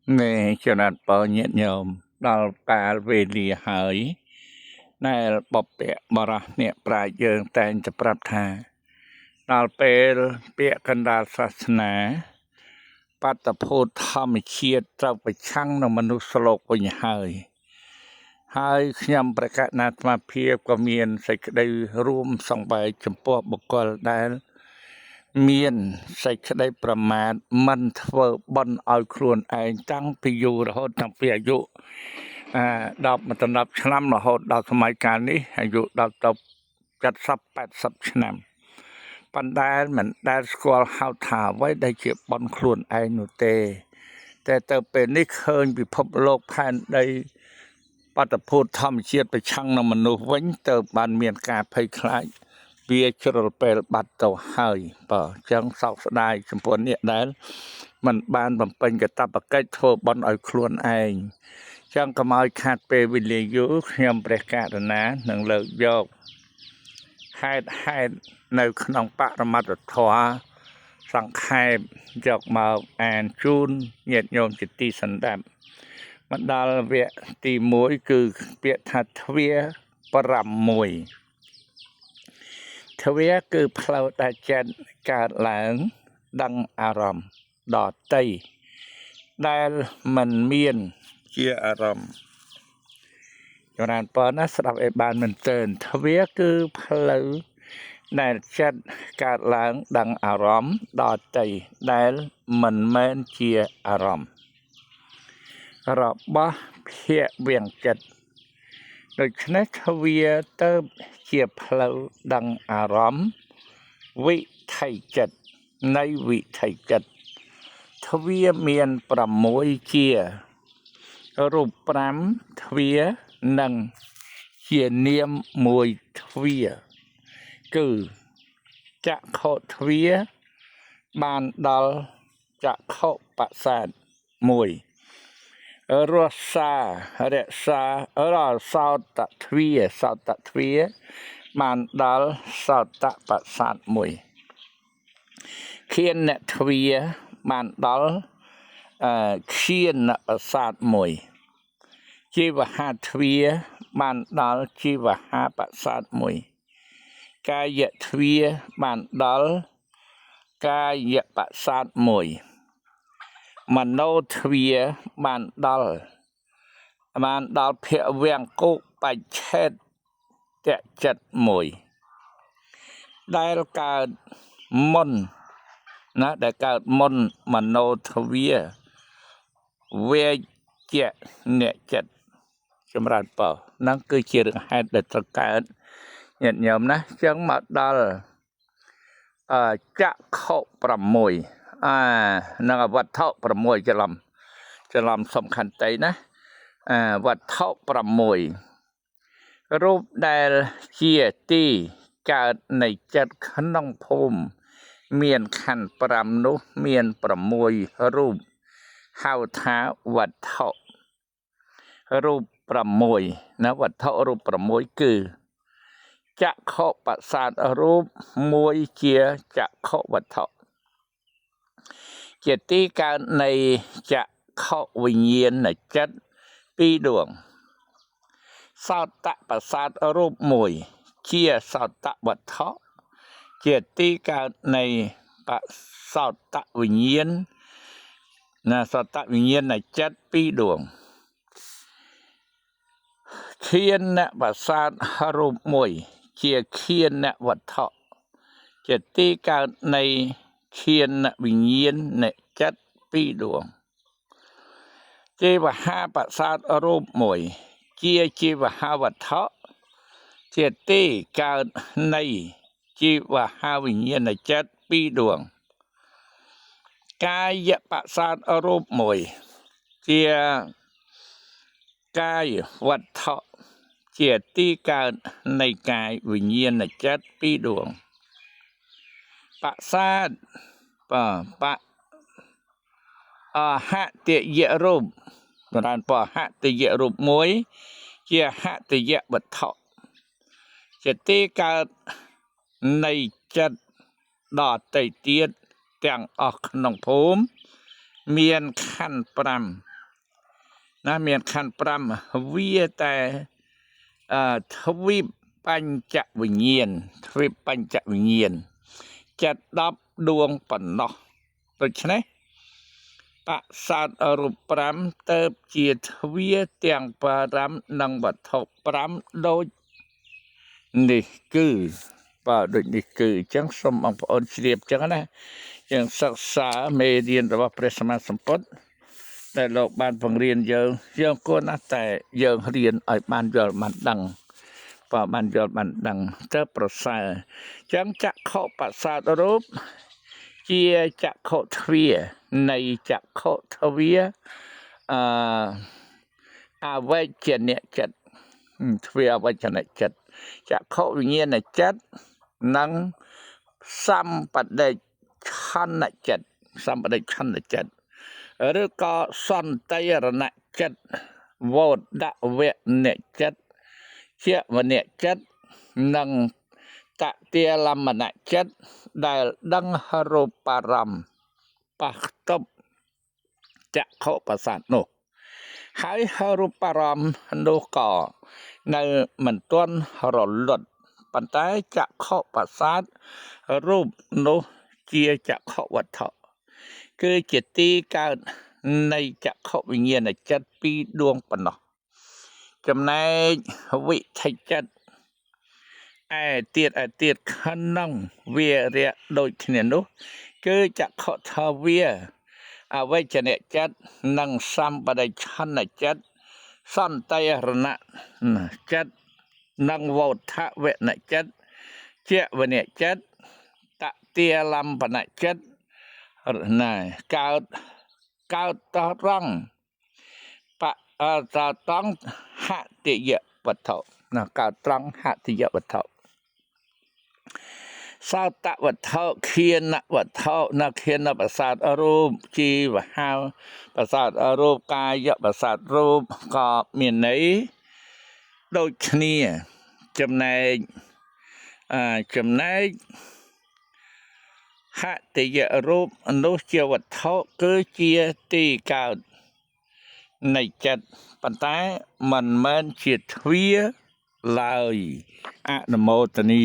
Nghe cho nên bao nhiêu nhôm đào cả về lìa hỡi này bọc bẹ bà ra nè bà dương tên cho bà thà đào bẹ bẹ cần đào sát nà bắt tập hô thăm chiết traoไปชั่งนมนุษย์โลกไปហើយខ្ញុំប្រកាសណាត់មកភាពក៏មានសេចក្តីរួមសង្បែចំពោះបុគ្គលដែលមានសេចក្តីប្រមាថមិនធ្វើបន់ឲ្យខ្លួនឯងតាំងពីយូររហូតតាំងពីអាយុ10 ឆ្នាំរហូតដល់សម័យកាលនេះអាយុដល់ទៅ70-80 ឆ្នាំប៉ុន្តែមិនដែលស្គាល់ហៅថាអ្វីដែលជាបន់ខ្លួនឯងនោះទេតែទៅពេលនេះឃើញពិភពលោកផែនដីបាតុភូតធម្មជាតិប្រឆាំងនឹងមនុស្សវិញទៅបានមានការភ័យខ្លាចវាជ្រុលពេលបាត់ទៅហើយបើអញ្ចឹងសោកស្ដាយចំពោះអ្នកដែលមិនបានបំពេញកាតព្វកិច្ចធ្វើបន់ឲ្យខ្លួនឯងចឹងកុំឲ្យខាត់ពេលវេលាយូរខ្ញុំព្រះករុណានឹងលើកយកហេតុនៅក្នុងបរមត្ថធម៌សង្ខេបយកមកអានជូនញាតិញោមជាទីសន្តាប់មកដល់វគ្គទី1គឺពាក្យថាទ្វា6ទ្វាគឺផ្លូវដែលចិត្តកើតឡើងដឹងអារម្មណ៍ដតីដែលមិនមានជាអារម្មណ៍ចរានប៉ុណ្ណាស្ដាប់ឲ្យបានមែនទែនទ្វាគឺផ្លូវដែលចិត្តកើតឡើងដឹងអារម្មណ៍ដតីដែលមិនមែនជាអារម្មណ៍របស់ភវៀងចិត្តដូច្នេះទ្វាទៅជាផ្លូវដឹងអារម្មណ៍វិថីចិត្តនៃវិថីចិត្តទ្វាមាន6ជារូប5ទ្វានិងជានាម1ទ្វាគឺចក្ខុទ្វាបានដល់ចក្ខុបសាទ1រសារក្សាសោតទ្វាបានដល់សោតបសាទ1ខៀនទ្វាបានដល់ខៀនបសាទ1ជីវហាទ្វាបានដល់ជីវហាបសាទ1កាយទ្វាបានដល់កាយបសាទ1មโนទ្វាបានដល់ភវង្គុបច្ឆេទចិត្ត1ដែលកើតមុនណាដែលកើតមុនមโนទ្វាវេជ្ជអ្នកចិត្តចម្រើនបើហ្នឹងគឺជារឿងហេតុដែលត្រូវកើតញាតិញោមណាចឹងមកដល់ចក្ខុ6នឹងវត្ថុ6ច្រឡំសំខាន់តៃណាវត្ថុ6រូបដែលជាទីកើតនៃចិត្តក្នុងភូមិមានខណ្ឌ5នោះមាន6រូបហៅថាវត្ថុរូប6ណាវត្ថុរូប6គឺចក្ខុបសាទរូប1ជាចក្ខុវត្ថុជាទីកើតនៃចក្ខុវិញ្ញាណចិត្ត2ដួងសោតបសាទរូប1ជាសោតវត្ថុជាទីកើតនៃបសោតវិញ្ញាណសោតវិញ្ញាណចិត្ត2ដួងខៀនបសាទរូប1ជាខៀនវត្ថុជាទីកើតនៃខៀនវិញ្ញាណចិត្ត2ដួងជីវហាបសាទរូប1ជាជីវហាវត្ថុជាទីកើតនៃជីវហាវិញ្ញាណចិត្ត2ដួងកាយបសាទរូប1ជាកាយវត្ថុជាទីកើតនៃកាយវិញ្ញាណចិត្ត2ដួងបសាទហតិយរូបចរានពហតិយរូប1ជាហតិយវត្ថុជាទីកើតនៃចិត្តដតីទៀតទាំងអស់ក្នុងភូមិមានខណ្ឌ ណាមានខណ្ឌ5វាតែទ្វីបបញ្ចវិញ្ញាណទ្វីបបញ្ចវិញ្ញាណចិត្ត10ដួងប៉ុណ្ណោះដូច្នេះបសោតរូប5ទៅជាទ្វាទាំង5និងវត្ថុ5ដូចនេះគឺបាទដូចនេះគឺអញ្ចឹងសូមបងប្អូនជ្រាបអញ្ចឹងណាយើងសិក្សាមេរៀនរបស់ព្រះសម្មាសម្ពុទ្ធតែលោកបានបង្រៀនយើងគួរណាស់តែយើងរៀនឲ្យបានយល់បានដឹងបាទបានយល់បានដឹងទៅប្រសើរអញ្ចឹងចក្ខុបសោតរូបជាចក្ខុទ្វានៃចក្ខុទ្វាអវេជ្ជនៈចិត្តទ្វាអវេជ្ជនៈចិត្តចក្ខុវិញ្ញាណចិត្តនិងសម្បដិខណ្ឌចិត្តសម្បដិខណ្ឌចិត្តឬក៏សន្តិរណចិត្តវោដវនៈចិត្តជាវនៈចិត្តនិងតតិលមនៈចិត្តដែលដឹងរូបអារម្មណ៍បខតបចក្ខុប្រសាទនោះហើយរូបអារម្មណ៍នោះក៏នៅមិនទាន់រលត់ប៉ុន្តែចក្ខុប្រសាទរូបនោះជាចក្ខុវត្ថុគឺជាទីកើតនៃចក្ខុវិញ្ញាណចិត្ត2ដួងប៉ុណ្ណោះចំណែកវិថិចិត្តឯទៀតក្នុងវារៈដូចគ្នានោះគឺចក្ខុទ្វាអវេជ្ជនៈចិត្តនិងសម្បដិឆន្ទចិត្តសន្តិរណចិត្តនិងវោធវនៈចិត្តជាវនៈចិត្តតតិលំបនៈចិត្តណាកើតត្រង់ត្រង់ហតិយវត្ថុណាកើតត្រង់ហតិយវត្ថុសោតវត្ថុខៀនវត្ថុណាខៀនប្រសាទរូបជីវហៅប្រសាទរូបកាយប្រសាទរូបក៏មានន័យដូចគ្នាចំណែកហតិយរូបនោះជាវត្ថុគឺជាទីកើតនៃចិត្តប៉ុន្តែមិនមែនជាទ្វាឡើយអនុមោទនា